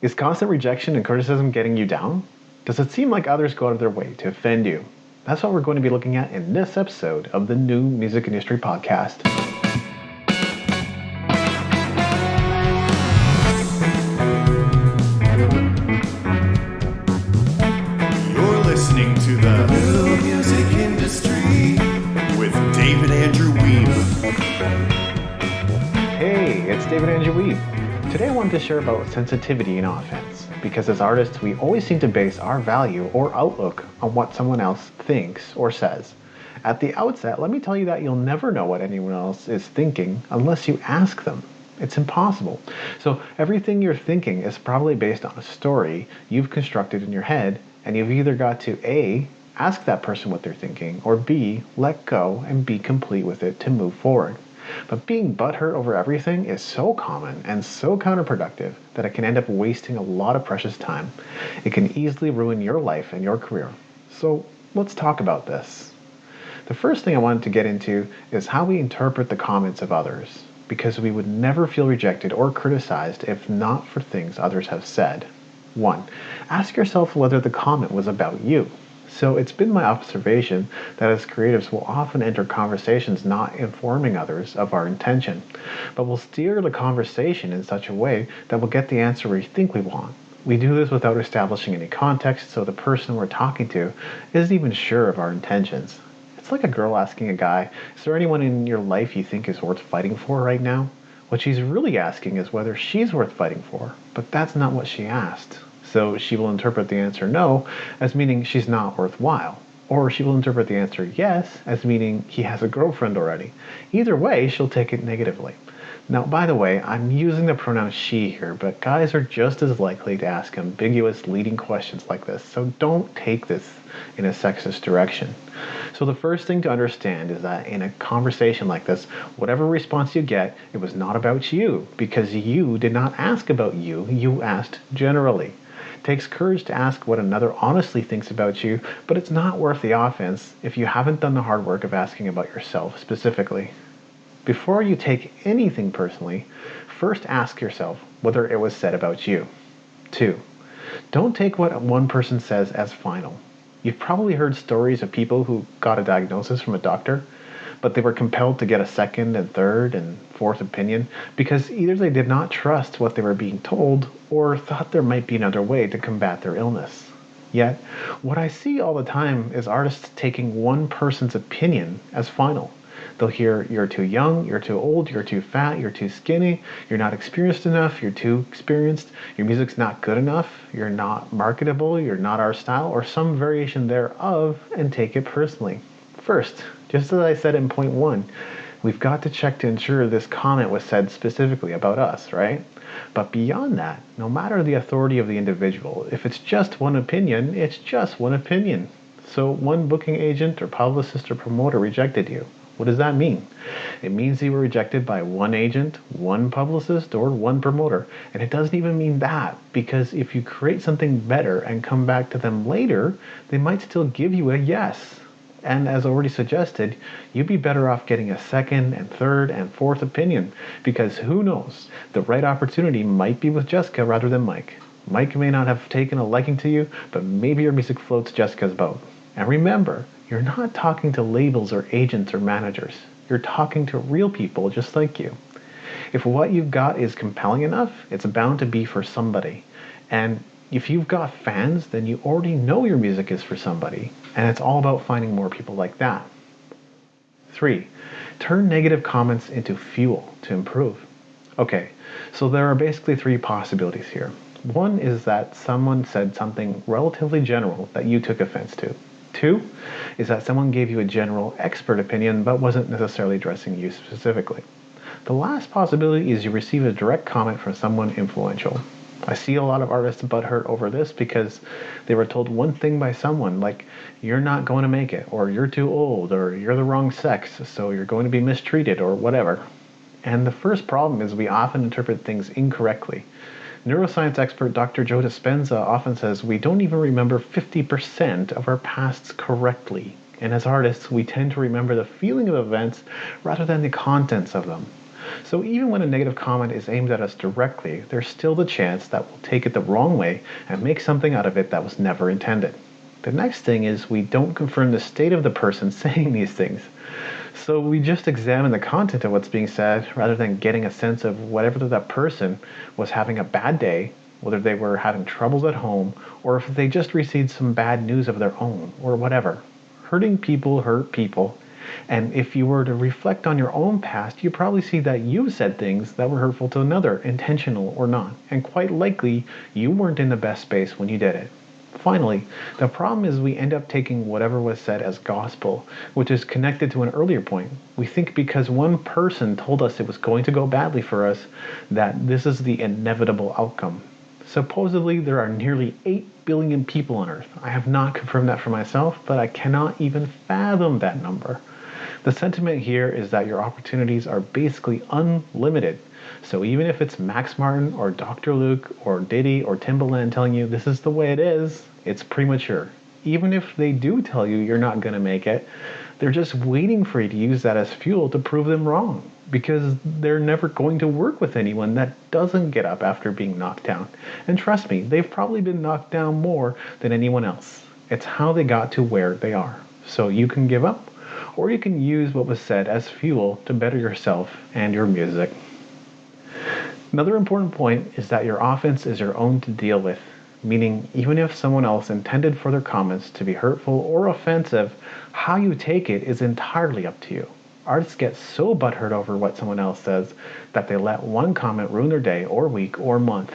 Is constant rejection and criticism getting you down? Does it seem like others go out of their way to offend you? That's what we're going to be looking at in this episode of the New Music Industry Podcast. You're listening to the New Music Industry with David Andrew Wiebe. Hey, it's David Andrew Wiebe. Today I wanted to share about sensitivity in offense, because as artists we always seem to base our value or outlook on what someone else thinks or says. At the outset, let me tell you that you'll never know what anyone else is thinking unless you ask them. It's impossible. So everything you're thinking is probably based on a story you've constructed in your head, and you've either got to A, ask that person what they're thinking, or B, let go and be complete with it to move forward. But being butthurt over everything is so common and so counterproductive that it can end up wasting a lot of precious time. It can easily ruin your life and your career. So let's talk about this. The first thing I wanted to get into is how we interpret the comments of others, because we would never feel rejected or criticized if not for things others have said. 1. Ask yourself whether the comment was about you. So it's been my observation that as creatives we'll often enter conversations not informing others of our intention, but we'll steer the conversation in such a way that we'll get the answer we think we want. We do this without establishing any context, so the person we're talking to isn't even sure of our intentions. It's like a girl asking a guy, is there anyone in your life you think is worth fighting for right now? What she's really asking is whether she's worth fighting for, but that's not what she asked. So she will interpret the answer no as meaning she's not worthwhile. Or she will interpret the answer yes as meaning he has a girlfriend already. Either way, she'll take it negatively. Now, by the way, I'm using the pronoun she here, but guys are just as likely to ask ambiguous leading questions like this, so don't take this in a sexist direction. So the first thing to understand is that in a conversation like this, whatever response you get, it was not about you, because you did not ask about you, you asked generally. It takes courage to ask what another honestly thinks about you, but it's not worth the offense if you haven't done the hard work of asking about yourself specifically. Before you take anything personally, first ask yourself whether it was said about you. 2. Don't take what one person says as final. You've probably heard stories of people who got a diagnosis from a doctor, but they were compelled to get a second and third and fourth opinion because either they did not trust what they were being told or thought there might be another way to combat their illness. Yet, what I see all the time is artists taking one person's opinion as final. They'll hear, you're too young, you're too old, you're too fat, you're too skinny, you're not experienced enough, you're too experienced, your music's not good enough, you're not marketable, you're not our style, or some variation thereof, and take it personally. First, just as I said in point 1, we've got to check to ensure this comment was said specifically about us, right? But beyond that, no matter the authority of the individual, if it's just one opinion, it's just one opinion. So one booking agent or publicist or promoter rejected you. What does that mean? It means you were rejected by one agent, one publicist, or one promoter. And it doesn't even mean that, because if you create something better and come back to them later, they might still give you a yes. And as already suggested, you'd be better off getting a second and third and fourth opinion, because who knows, the right opportunity might be with Jessica rather than Mike. Mike may not have taken a liking to you, but maybe your music floats Jessica's boat. And remember, you're not talking to labels or agents or managers. You're talking to real people just like you. If what you've got is compelling enough, it's bound to be for somebody. And if you've got fans, then you already know your music is for somebody. And it's all about finding more people like that. 3. Turn negative comments into fuel to improve. Okay, so there are basically 3 possibilities here. One is that someone said something relatively general that you took offense to. 2 is that someone gave you a general expert opinion but wasn't necessarily addressing you specifically. The last possibility is you receive a direct comment from someone influential. I see a lot of artists butthurt over this because they were told one thing by someone like, you're not going to make it, or you're too old, or you're the wrong sex, so you're going to be mistreated, or whatever. And the first problem is we often interpret things incorrectly. Neuroscience expert Dr. Joe Dispenza often says we don't even remember 50% of our pasts correctly. And as artists, we tend to remember the feeling of events rather than the contents of them. So even when a negative comment is aimed at us directly, there's still the chance that we'll take it the wrong way and make something out of it that was never intended. The next thing is we don't confirm the state of the person saying these things. So we just examine the content of what's being said rather than getting a sense of whatever that person was having a bad day, whether they were having troubles at home, or if they just received some bad news of their own, or whatever. Hurting people hurt people. And if you were to reflect on your own past, you probably see that you said things that were hurtful to another, intentional or not. And quite likely, you weren't in the best space when you did it. Finally, the problem is we end up taking whatever was said as gospel, which is connected to an earlier point. We think because one person told us it was going to go badly for us, that this is the inevitable outcome. Supposedly, there are nearly 8 billion people on Earth. I have not confirmed that for myself, but I cannot even fathom that number. The sentiment here is that your opportunities are basically unlimited. So even if it's Max Martin or Dr. Luke or Diddy or Timbaland telling you this is the way it is, it's premature. Even if they do tell you you're not going to make it, they're just waiting for you to use that as fuel to prove them wrong, because they're never going to work with anyone that doesn't get up after being knocked down. And trust me, they've probably been knocked down more than anyone else. It's how they got to where they are. So you can give up, or you can use what was said as fuel to better yourself and your music. Another important point is that your offense is your own to deal with, meaning even if someone else intended for their comments to be hurtful or offensive, how you take it is entirely up to you. Artists get so butthurt over what someone else says that they let one comment ruin their day or week or month.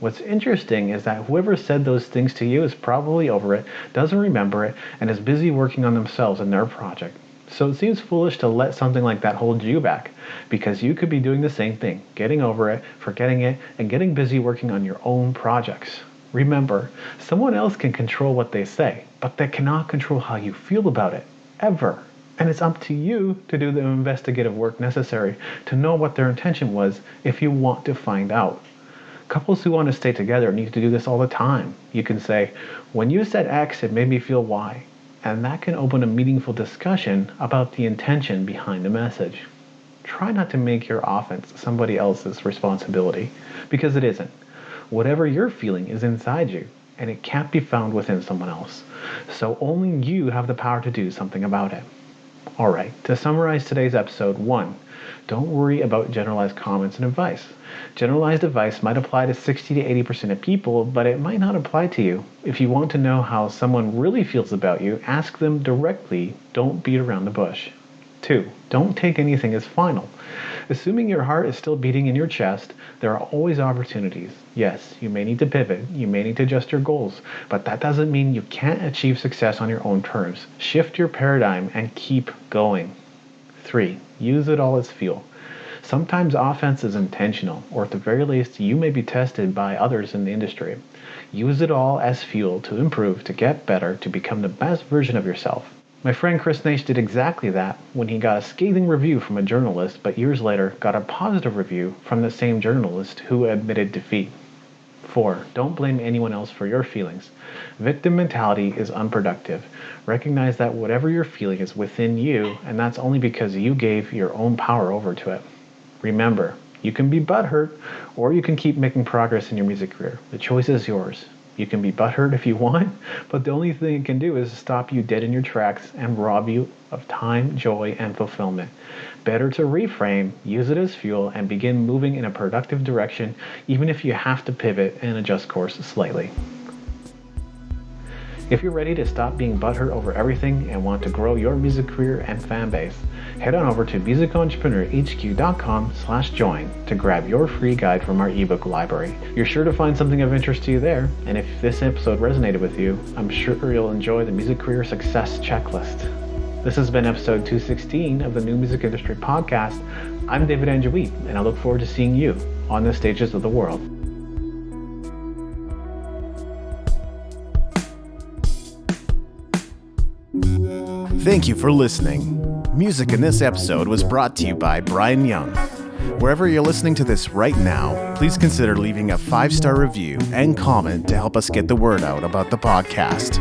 What's interesting is that whoever said those things to you is probably over it, doesn't remember it, and is busy working on themselves and their project. So it seems foolish to let something like that hold you back, because you could be doing the same thing, getting over it, forgetting it, and getting busy working on your own projects. Remember, someone else can control what they say, but they cannot control how you feel about it, ever. And it's up to you to do the investigative work necessary to know what their intention was if you want to find out. Couples who want to stay together need to do this all the time. You can say, when you said X, it made me feel Y. And that can open a meaningful discussion about the intention behind the message. Try not to make your offense somebody else's responsibility, because it isn't. Whatever you're feeling is inside you, and it can't be found within someone else. So only you have the power to do something about it. Alright, to summarize today's episode, 1. Don't worry about generalized comments and advice. Generalized advice might apply to 60 to 80% of people, but it might not apply to you. If you want to know how someone really feels about you, ask them directly. Don't beat around the bush. 2. Don't take anything as final. Assuming your heart is still beating in your chest, there are always opportunities. Yes, you may need to pivot, you may need to adjust your goals, but that doesn't mean you can't achieve success on your own terms. Shift your paradigm and keep going. 3. Use it all as fuel. Sometimes offense is intentional, or at the very least, you may be tested by others in the industry. Use it all as fuel to improve, to get better, to become the best version of yourself. My friend Chris Nash did exactly that when he got a scathing review from a journalist, but years later got a positive review from the same journalist who admitted defeat. 4. Don't blame anyone else for your feelings. Victim mentality is unproductive. Recognize that whatever you're feeling is within you, and that's only because you gave your own power over to it. Remember, you can be butthurt, or you can keep making progress in your music career. The choice is yours. You can be butthurt if you want, but the only thing it can do is stop you dead in your tracks and rob you of time, joy, and fulfillment. Better to reframe, use it as fuel, and begin moving in a productive direction, even if you have to pivot and adjust course slightly. If you're ready to stop being butthurt over everything and want to grow your music career and fan base, head on over to musicentrepreneurhq.com/join to grab your free guide from our ebook library. You're sure to find something of interest to you there, and if this episode resonated with you, I'm sure you'll enjoy the Music Career Success Checklist. This has been episode 216 of the New Music Industry Podcast. I'm David Andrew Wiebe, and I look forward to seeing you on the stages of the world. Thank you for listening. Music in this episode was brought to you by Brian Young. Wherever you're listening to this right now, please consider leaving a 5-star review and comment to help us get the word out about the podcast.